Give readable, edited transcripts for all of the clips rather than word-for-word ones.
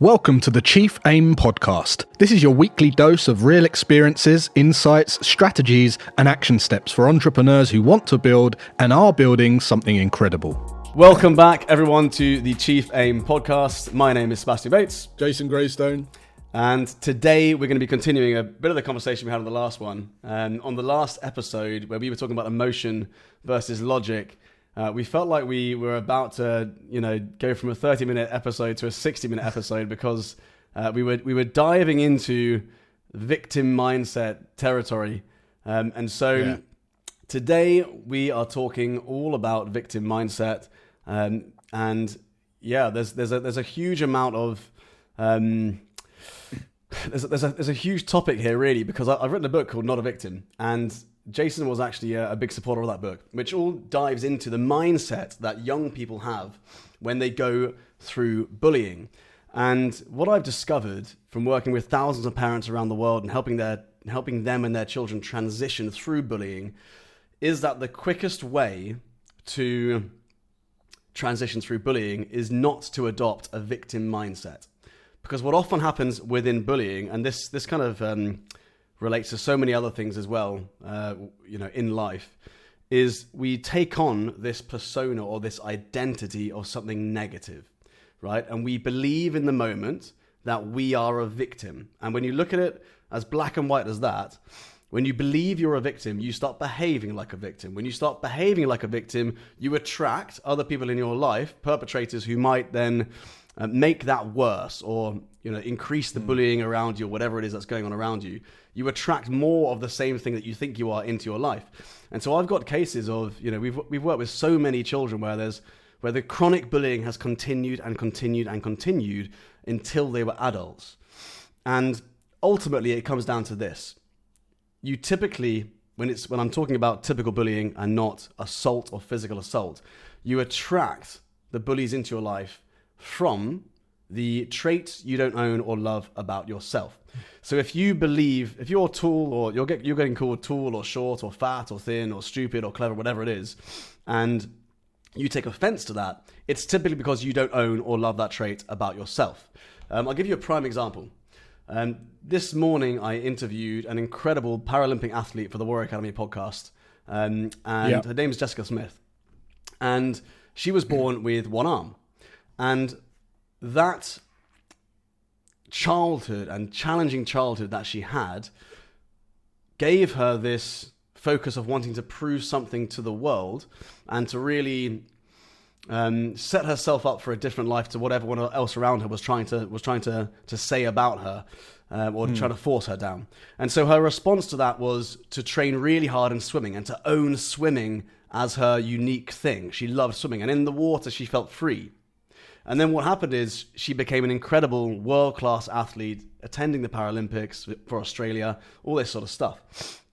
Welcome to the Chief Aim podcast. This is your weekly dose of real experiences, insights, strategies, and action steps for entrepreneurs who want to build and are building something incredible. Welcome back, everyone, to the Chief Aim podcast. My name is Sebastian Bates. Jason Graystone. And today we're going to be continuing a bit of the conversation we had on the last one. On the last episode, where we were talking about emotion versus logic, we felt like we were about to, go from a 30-minute episode to a 60-minute episode because we were diving into victim mindset territory. Today we are talking all about victim mindset. There's a huge amount of there's a huge topic here, really, because I've written a book called Not a Victim, and Jason was actually a big supporter of that book, which all dives into the mindset that young people have when they go through bullying. And what I've discovered from working with thousands of parents around the world and helping them and their children transition through bullying is that the quickest way to transition through bullying is not to adopt a victim mindset. Because what often happens within bullying, and this kind of relates to so many other things as well, in life, is we take on this persona or this identity of something negative, right? And we believe in the moment that we are a victim. And when you look at it as black and white as that, when you believe you're a victim, you start behaving like a victim. When you start behaving like a victim, you attract other people in your life, perpetrators who might then make that worse or increase the bullying around you or whatever it is that's going on around you. You attract more of the same thing that you think you are into your life. And so I've got cases of, we've worked with so many children where the chronic bullying has continued and continued and continued until they were adults. And ultimately it comes down to this. You typically, when I'm talking about typical bullying and not assault or physical assault, you attract the bullies into your life from the traits you don't own or love about yourself. So if you're tall, or you're getting called tall or short or fat or thin or stupid or clever, whatever it is, and you take offense to that, it's typically because you don't own or love that trait about yourself. I'll give you a prime example. This morning I interviewed an incredible Paralympic athlete for the Warrior Academy podcast, and her name is Jessica Smith, and she was born with one arm. And that childhood and challenging childhood that she had gave her this focus of wanting to prove something to the world and to really set herself up for a different life to what everyone else around her was trying to say about her or trying to force her down. And so her response to that was to train really hard in swimming and to own swimming as her unique thing. She loved swimming, and in the water she felt free. And then what happened is she became an incredible world-class athlete, attending the Paralympics for Australia, all this sort of stuff.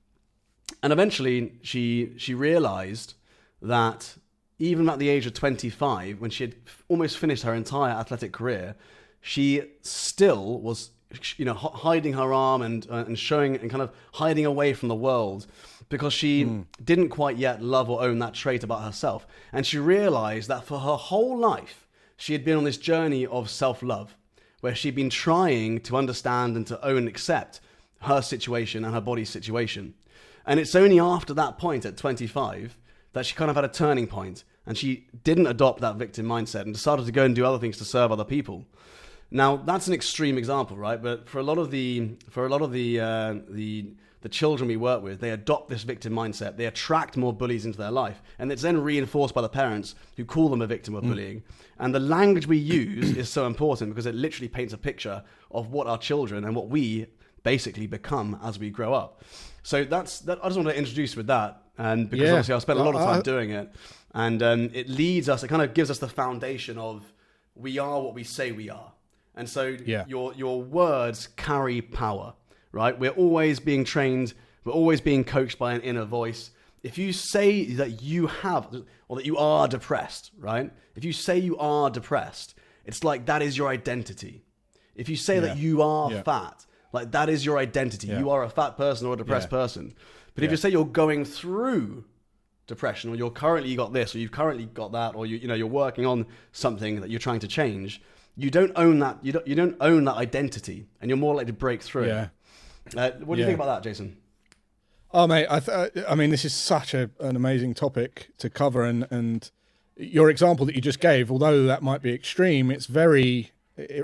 And eventually she realized that even at the age of 25, when she had almost finished her entire athletic career, she still was, hiding her arm and showing and kind of hiding away from the world because she didn't quite yet love or own that trait about herself. And she realized that for her whole life, she had been on this journey of self-love, where she'd been trying to understand and to own and accept her situation and her body's situation. And it's only after that point at 25 that she kind of had a turning point, and she didn't adopt that victim mindset and decided to go and do other things to serve other people. Now, that's an extreme example, right? But for a lot of the children we work with, they adopt this victim mindset. They attract more bullies into their life. And it's then reinforced by the parents who call them a victim of bullying. And the language we use is so important because it literally paints a picture of what our children and what we basically become as we grow up. So that's that. I just want to introduce with that. And because obviously I spent a lot of time doing it. And it leads us, it kind of gives us the foundation of we are what we say we are. And so your words carry power. Right? We're always being trained. We're always being coached by an inner voice. If you say that you have, or that you are depressed, right? If you say you are depressed, it's like that is your identity. If you say that you are fat, like that is your identity. You are a fat person or a depressed person. But if you say you're going through depression, or you've currently got this, or you've currently got that, or you're working on something that you're trying to change, you don't own that. You don't own that identity, and you're more likely to break through it. What do you think about that, Jason? Oh, mate, I mean, this is such an amazing topic to cover, and your example that you just gave, although that might be extreme, it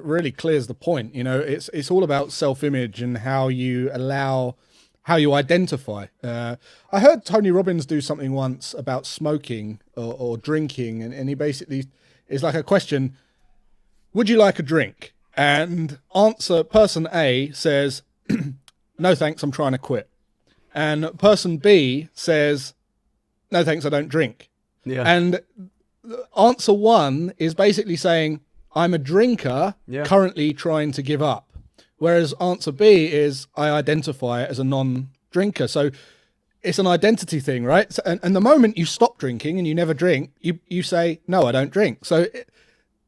really clears the point. It's all about self-image and how you identify. I heard Tony Robbins do something once about smoking or drinking, and he basically is like a question: would you like a drink? And person A says, no thanks, I'm trying to quit. And person B says, no thanks, I don't drink. Yeah. And answer one is basically saying, I'm a drinker currently trying to give up. Whereas answer B is, I identify as a non-drinker. So it's an identity thing, right? So, and the moment you stop drinking and you never drink, you say, no, I don't drink. So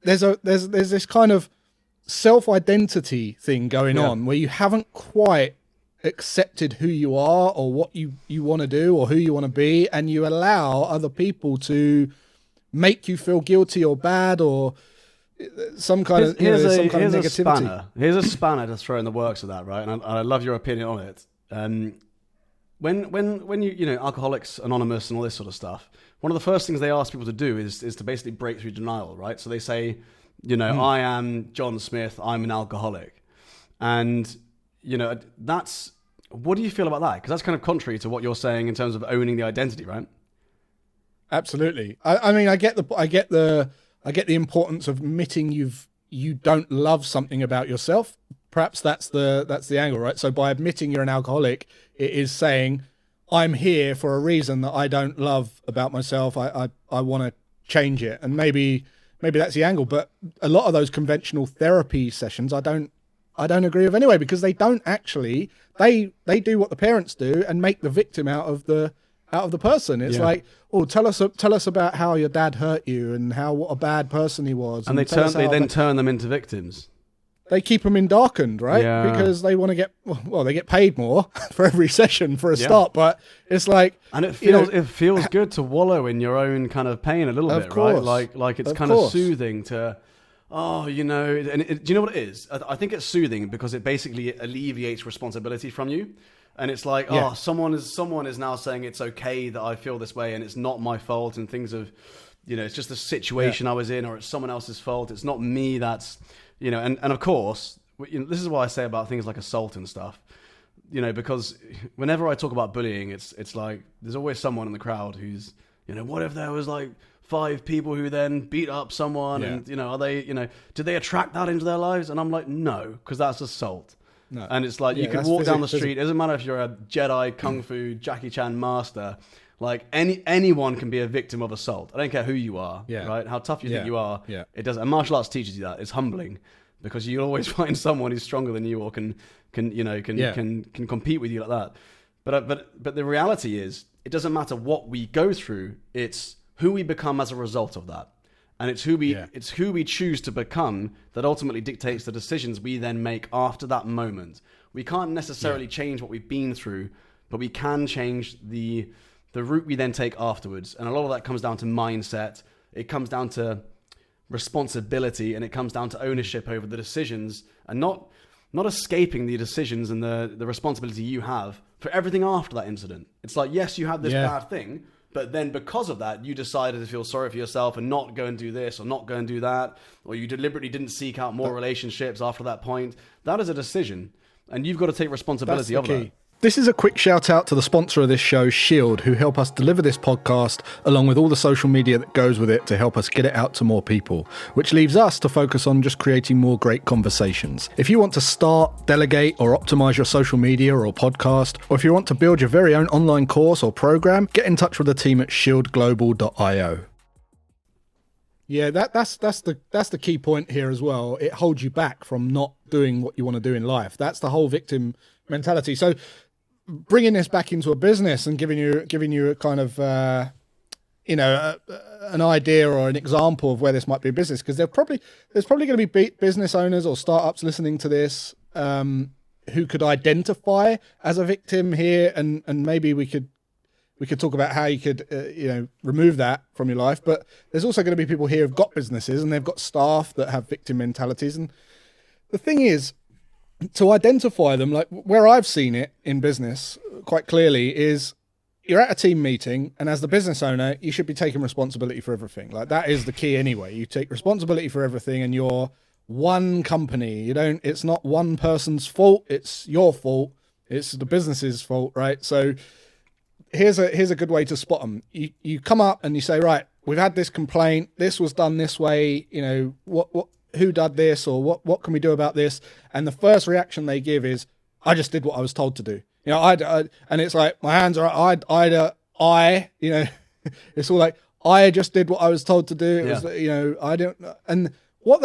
there's this kind of self-identity thing going on where you haven't quite accepted who you are or what you want to do or who you want to be, and you allow other people to make you feel guilty or bad or some kind of negativity. Here's a spanner to throw in the works of that, right? And I love your opinion on it. When you Alcoholics Anonymous and all this sort of stuff, one of the first things they ask people to do is to basically break through denial, right? So they say, I am John Smith, I'm an alcoholic. And, what do you feel about that? Because that's kind of contrary to what you're saying in terms of owning the identity, right? Absolutely. I mean, I get the importance of admitting you don't love something about yourself. Perhaps that's the angle, right? So by admitting you're an alcoholic, it is saying, I'm here for a reason that I don't love about myself. I want to change it. And maybe that's the angle. But a lot of those conventional therapy sessions, I don't agree with anyway, because they don't actually, they do what the parents do and make the victim out of the person. It's like, oh, tell us about how your dad hurt you and what a bad person he was. And they then turn them into victims. They keep them in darkened, right? Yeah. Because they want to they get paid more for every session for a start, but it's like, and it feels good to wallow in your own kind of pain a little bit, right? Like it's kind of soothing to, do you know what it is? I think it's soothing because it basically alleviates responsibility from you. And it's like, someone is now saying it's okay that I feel this way and it's not my fault, and things of, it's just the situation I was in, or it's someone else's fault. It's not me that's, and of course, this is what I say about things like assault and stuff, because whenever I talk about bullying, it's like, there's always someone in the crowd who's, what if there was like 5 people who then beat up someone and, are they, did they attract that into their lives? And I'm like, no, because that's assault. No. And it's like, you can walk down the street. It doesn't matter if you're a Jedi, Kung Fu, Jackie Chan master. Like anyone can be a victim of assault. I don't care who you are, right? How tough you think you are. Yeah. It doesn't. And martial arts teaches you that. It's humbling because you'll always find someone who's stronger than you or can compete with you like that. But the reality is, it doesn't matter what we go through. It's who we become as a result of that. And it's who we choose to become that ultimately dictates the decisions we then make after that moment. We can't necessarily change what we've been through, but we can change the route we then take afterwards. And a lot of that comes down to mindset. It comes down to responsibility, and it comes down to ownership over the decisions, and not escaping the decisions and the responsibility you have for everything after that incident. It's like, yes, you had this bad thing, but then because of that, you decided to feel sorry for yourself and not go and do this or not go and do that, or you deliberately didn't seek out more relationships after that point. That is a decision, and you've got to take responsibility of that. This is a quick shout out to the sponsor of this show, Shield, who help us deliver this podcast, along with all the social media that goes with it to help us get it out to more people, which leaves us to focus on just creating more great conversations. If you want to start, delegate, or optimize your social media or podcast, or if you want to build your very own online course or program, get in touch with the team at shieldglobal.io. Yeah, that's the key point here as well. It holds you back from not doing what you want to do in life. That's the whole victim mentality. So bringing this back into a business and giving you a kind of an idea or an example of where this might be a business, because there's probably going to be business owners or startups listening to this who could identify as a victim here, and maybe we could we could talk about how you could, remove that from your life. But there's also going to be people here who've got businesses and they've got staff that have victim mentalities. And the thing is, to identify them, like where I've seen it in business quite clearly is you're at a team meeting, and as the business owner, you should be taking responsibility for everything. Like that is the key anyway. You take responsibility for everything, and you're one company. It's not one person's fault. It's your fault. It's the business's fault, right? So here's a good way to spot them. You come up and you say, right, we've had this complaint. This was done this way. Who did this, or what can we do about this? And the first reaction they give is, I just did what I was told to do. And it's like, my hands are, it's all like, I just did what I was told to do. It was, I don't, and what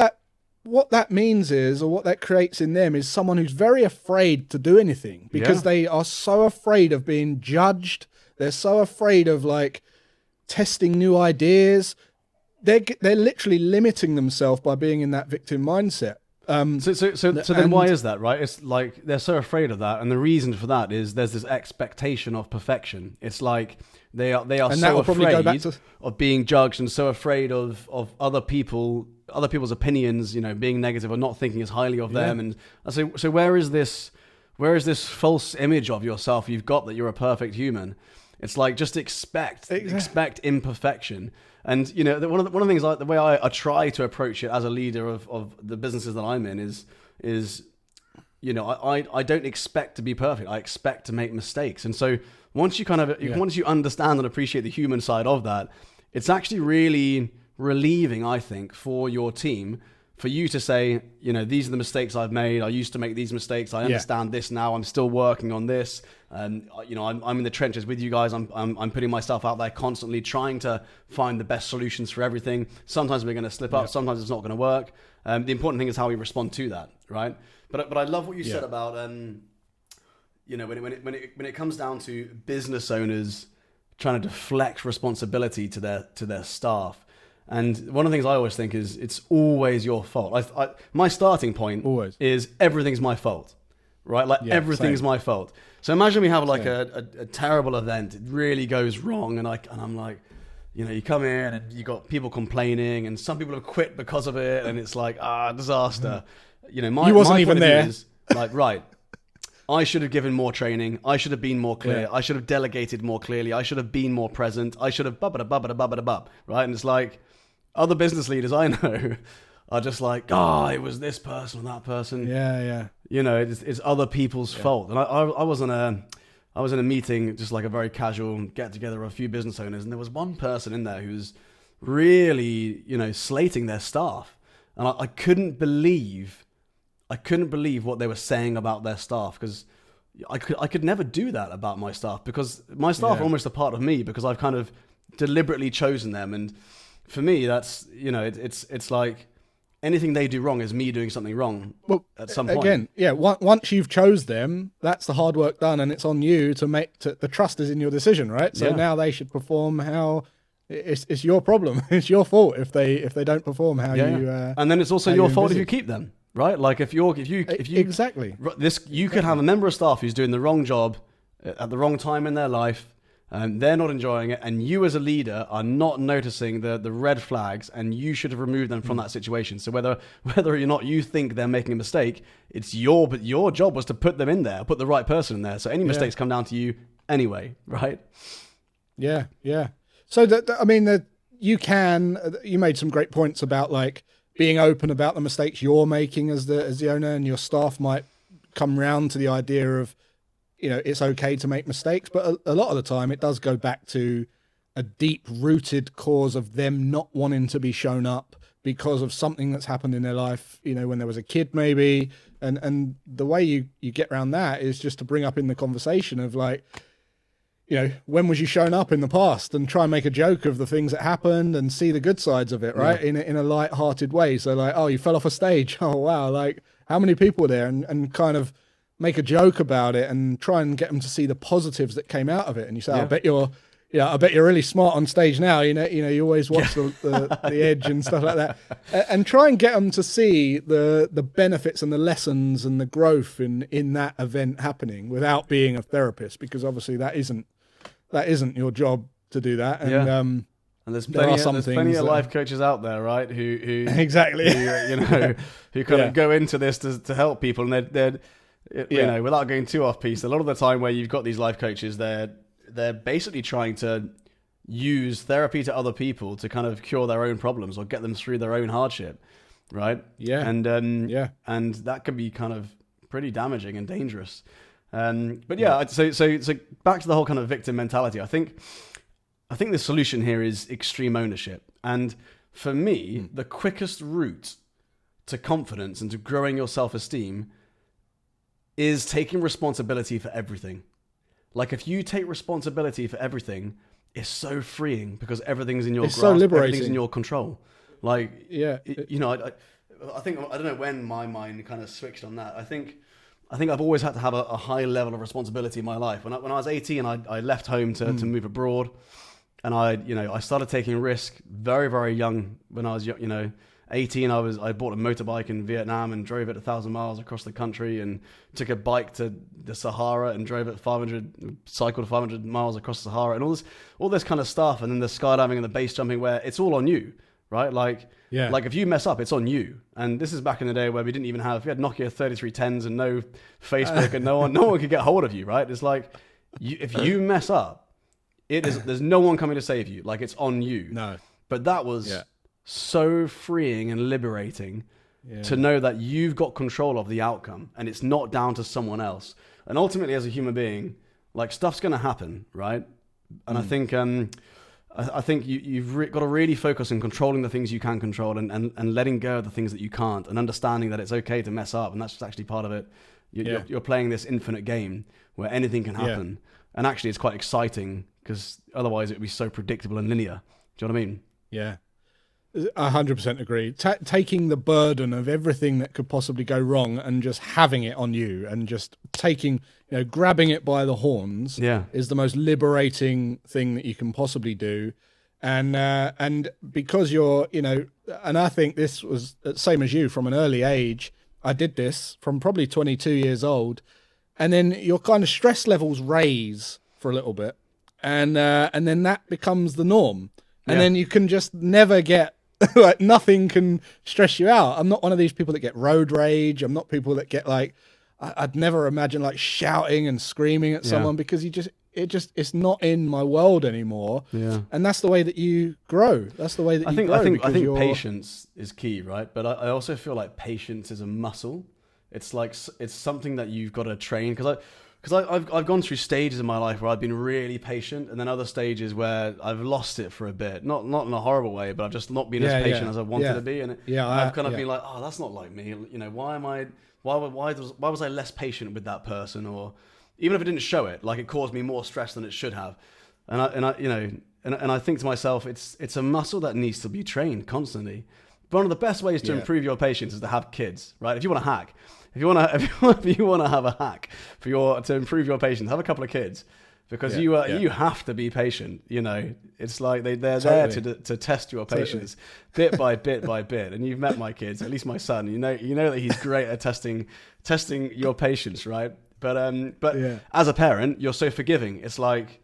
that means is, or what that creates in them is someone who's very afraid to do anything because they are so afraid of being judged. They're so afraid of like testing new ideas. They're literally limiting themselves by being in that victim mindset. So then why is that, right? It's like they're so afraid of that, and the reason for that is there's this expectation of perfection. It's like they are so afraid of being judged, and so afraid of other people's opinions, being negative or not thinking as highly of them. And so where is this false image of yourself you've got that you're a perfect human? It's like just expect imperfection. And one of the things, like the way I try to approach it as a leader of the businesses that I'm in is I don't expect to be perfect. I expect to make mistakes. And so once you understand and appreciate the human side of that, it's actually really relieving, I think, for your team, for you to say, these are the mistakes I've made. I used to make these mistakes. I understand this now. I'm still working on this. And I'm in the trenches with you guys. I'm putting myself out there constantly, trying to find the best solutions for everything. Sometimes we're going to slip up. Sometimes it's not going to work. The important thing is how we respond to that, right? But I love what you said about when it comes down to business owners trying to deflect responsibility to their staff. And one of the things I always think is it's always your fault. My starting point is everything's my fault, right? Like everything's my fault. So imagine we have like a terrible event. It really goes wrong. And I'm like, you come in and you got people complaining and some people have quit because of it. And it's like, disaster. You wasn't even there. Is like, right. I should have given more training. I should have been more clear. I should have delegated more clearly. I should have been more present. I should have right? And it's like, other business leaders I know are just like, it was this person or that person. Yeah. It's other people's fault. And I was in a meeting, just like a very casual get together of a few business owners, and there was one person in there who's really, slating their staff. And I couldn't believe what they were saying about their staff, because I could never do that about my staff, because my staff are almost a part of me, because I've kind of deliberately chosen them. And for me, that's, it's like anything they do wrong is me doing something wrong at some point. Again, once you've chose them, that's the hard work done, and it's on you to the trust is in your decision, right? So now they should perform how it's your problem. It's your fault if they don't perform how you. And then it's also your fault if you keep them, right? Like if you exactly you could have a member of staff who's doing the wrong job at the wrong time in their life. They're not enjoying it, and you as a leader are not noticing the red flags, and you should have removed them from that situation. So whether or not you think they're making a mistake, it's but your job was to put them in there, put the right person in there. So any mistakes come down to you anyway, right? Yeah. So you made some great points about like being open about the mistakes you're making as the owner, and your staff might come round to the idea of, it's okay to make mistakes, but a lot of the time it does go back to a deep-rooted cause of them not wanting to be shown up because of something that's happened in their life, when there was a kid maybe. And the way you get around that is just to bring up in the conversation of like, when was you shown up in the past, and try and make a joke of the things that happened and see the good sides of it, right? In a light-hearted way. So like, you fell off a stage. Oh, wow. Like, how many people were there? And kind of make a joke about it and try and get them to see the positives that came out of it. And you say, I bet you're really smart on stage now. You always watch the Edge and stuff like that, and try and get them to see the benefits and the lessons and the growth in that event happening without being a therapist, because obviously that isn't that isn't your job to do that. And and there's there are some there's things plenty of that- life coaches out there, right? Who exactly. who kind of go into this to help people, and they're you know, without going too off piece, a lot of the time where you've got these life coaches, they're basically trying to use therapy to other people to kind of cure their own problems or get them through their own hardship, right? Yeah. And and that can be kind of pretty damaging and dangerous. But so back to the whole kind of victim mentality. I think the solution here is extreme ownership. And for me, the quickest route to confidence and to growing your self-esteem is taking responsibility for everything. Like, if you take responsibility for everything, it's so freeing because everything's in your grasp, so liberating. everything's in your control. Like, Yeah. you know, I think, I don't know when my mind kind of switched on that. I think I've always had to have a high level of responsibility in my life. When I was 18, I left home to move abroad, and I started taking risk very, very young. When I was 18, I bought a motorbike in Vietnam and drove it 1,000 miles across the country, and took a bike to the Sahara and drove it cycled 500 miles across the Sahara, and all this kind of stuff. And then the skydiving and the base jumping, where it's all on you, right? Like if you mess up, it's on you. And this is back in the day where we had Nokia 3310s and no Facebook, and no one could get hold of you, right? It's like, if you mess up, there's no one coming to save you. Like, it's on you. No. But that was so freeing and liberating to know that you've got control of the outcome and it's not down to someone else. And ultimately, as a human being, like, stuff's going to happen, right? And I think you've got to really focus on controlling the things you can control, and letting go of the things that you can't, and understanding that it's okay to mess up, and that's just actually part of it. You're playing this infinite game where anything can happen, and actually it's quite exciting, because otherwise it would be so predictable and linear. Do you know what I mean? Yeah. 100% agree. Taking the burden of everything that could possibly go wrong and just having it on you, and just grabbing it by the horns is the most liberating thing that you can possibly do. And because you're, and I think this was the same as you from an early age. I did this from probably 22 years old, and then your kind of stress levels raise for a little bit, and then that becomes the norm, and then you can just never get like, nothing can stress you out. I'm not one of these people that get road rage. I'm not people that get like, I'd never imagine like shouting and screaming at someone, because it's not in my world anymore. Yeah. And that's the way that you grow. That's the way that you grow. I think patience is key, right? But I also feel like patience is a muscle. It's like, it's something that you've got to train, because I've gone through stages in my life where I've been really patient, and then other stages where I've lost it for a bit. Not in a horrible way, but I've just not been as patient as I wanted to be. And I've kind of been like, oh, that's not like me. Why was I less patient with that person? Or even if it didn't show it, like, it caused me more stress than it should have. And I think to myself, it's a muscle that needs to be trained constantly. But one of the best ways to improve your patience is to have kids, right? If you want to hack, if you want to have a hack to improve your patience, have a couple of kids, because you have to be patient. It's like they're there to test your patience bit by bit by bit. And you've met my kids, at least my son. You know that he's great at testing your patience, right? But as a parent, you're so forgiving. It's like,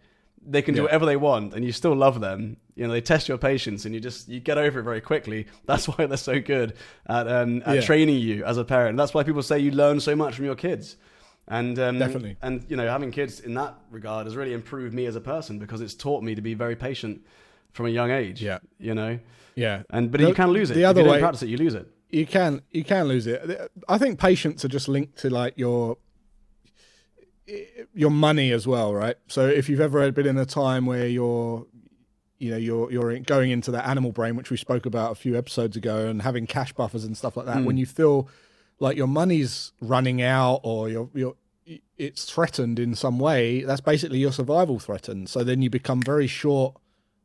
they can do whatever they want, and you still love them. They test your patience, and you get over it very quickly. That's why they're so good at training you as a parent. That's why people say you learn so much from your kids. And definitely. And having kids in that regard has really improved me as a person, because it's taught me to be very patient from a young age. Yeah. Yeah. But you can lose it. The other if you way, don't practice it, you lose it. You can lose it. I think patience are just linked to like your money as well, right? So if you've ever been in a time where you're going into that animal brain, which we spoke about a few episodes ago, and having cash buffers and stuff like that, when you feel like your money's running out, or it's threatened in some way, that's basically your survival threatened. So then you become very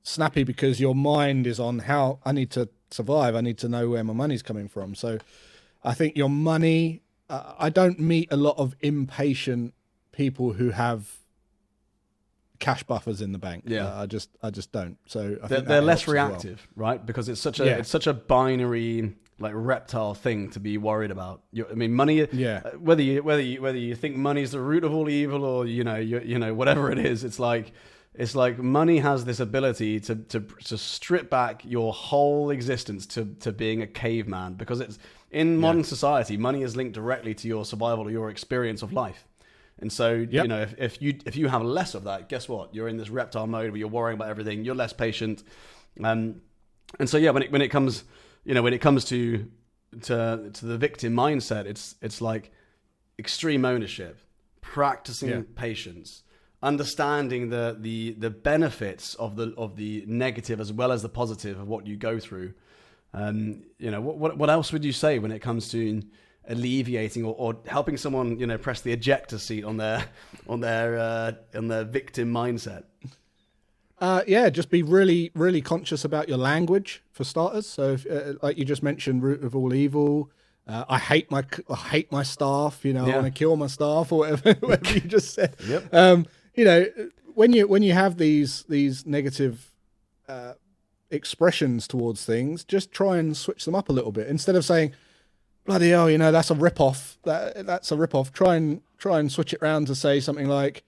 snappy, because your mind is on how I need to survive. I need to know where my money's coming from. So I think your money, I don't meet a lot of impatient people who have cash buffers in the bank. I just don't. So I think they're less reactive, right? Because it's such a binary, like, reptile thing to be worried about. Money. Whether you think money is the root of all evil, or whatever it is, it's like It's like money has this ability to strip back your whole existence to being a caveman, because it's in modern society, money is linked directly to your survival or your experience of life. And so, you know, if you have less of that, guess what? You're in this reptile mode where you're worrying about everything. You're less patient. And so, yeah, when it comes to the victim mindset, it's like extreme ownership, practicing patience, understanding the benefits of the negative as well as the positive of what you go through. You know, what else would you say when it comes to alleviating or helping someone, you know, press the ejector seat on their victim mindset? Just be really, really conscious about your language for starters. So, if, like you just mentioned, root of all evil. I hate my staff. You know, I want to kill my staff, or whatever you just said. You know, when you have these negative expressions towards things, just try and switch them up a little bit. Instead of saying, bloody hell, you know, that's a rip-off. That's a rip-off. Try and switch it around to say something like,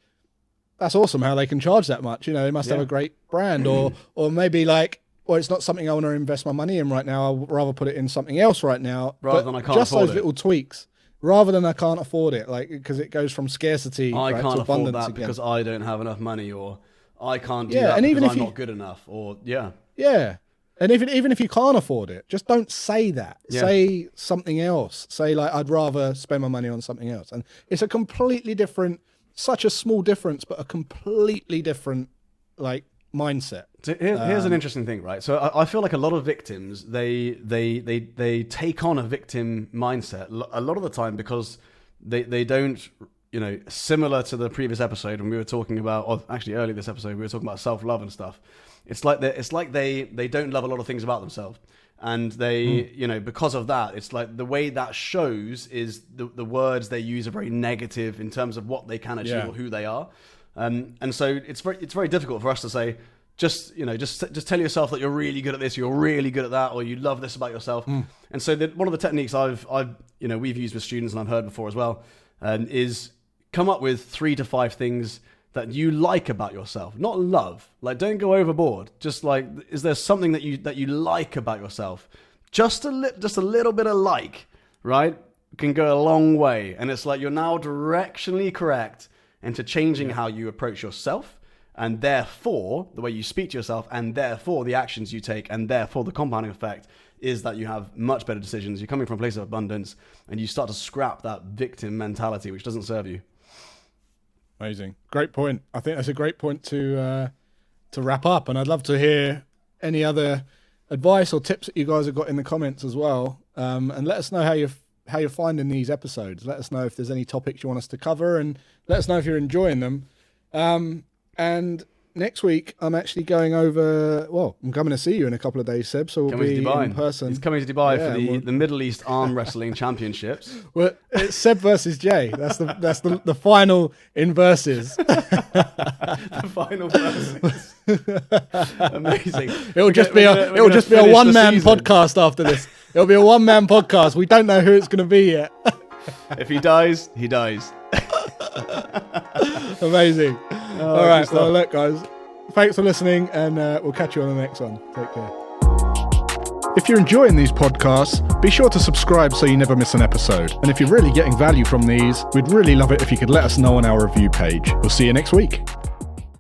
that's awesome how they can charge that much. You know, they must have a great brand. Or maybe like, well, it's not something I want to invest my money in right now. I'll rather put it in something else right now. Rather than I can't afford it. Just those little tweaks. Rather than I can't afford it. Like, because it goes from scarcity to abundance. I can't afford that because I don't have enough money, or I can't do that because I'm not good enough, or Yeah. And even if you can't afford it, just don't say that. Yeah. Say something else. Say like, I'd rather spend my money on something else. And it's a completely different, such a small difference, but a completely different like mindset. So here's an interesting thing, right? So I feel like a lot of victims, they take on a victim mindset a lot of the time because they don't, you know, similar to the previous episode when we were talking about, or actually earlier this episode, we were talking about self-love and stuff. It's like they don't love a lot of things about themselves. And they, you know, because of that, it's like the way that shows is the words they use are very negative in terms of what they can achieve or who they are. And so it's very difficult for us to say, just tell yourself that you're really good at this, you're really good at that, or you love this about yourself. And so one of the techniques we've used with students and I've heard before as well, is come up with 3 to 5 things that you like about yourself, not love. Like, don't go overboard. Just like, is there something that you like about yourself? Just a little bit of like, right, can go a long way. And it's like you're now directionally correct into changing how you approach yourself, and therefore the way you speak to yourself, and therefore the actions you take, and therefore the compounding effect is that you have much better decisions. You're coming from a place of abundance, and you start to scrap that victim mentality, which doesn't serve you. Amazing. Great point. I think that's a great point to wrap up. And I'd love to hear any other advice or tips that you guys have got in the comments as well. And let us know how you're finding these episodes. Let us know if there's any topics you want us to cover, and let us know if you're enjoying them. And next week, I'm actually going over, I'm coming to see you in a couple of days, Seb, so we'll be in person. He's coming to Dubai for the Middle East Arm Wrestling Championships. Well, it's Seb versus Jay. That's the final in verses. The final verses. Amazing. It'll just be a one-man podcast after this. It'll be a one-man podcast. We don't know who it's going to be yet. If he dies, he dies. Amazing. All right. Well, look, guys, thanks for listening, and we'll catch you on the next one. Take care. If you're enjoying these podcasts, be sure to subscribe so you never miss an episode. And if you're really getting value from these, we'd really love it if you could let us know on our review page. We'll see you next week.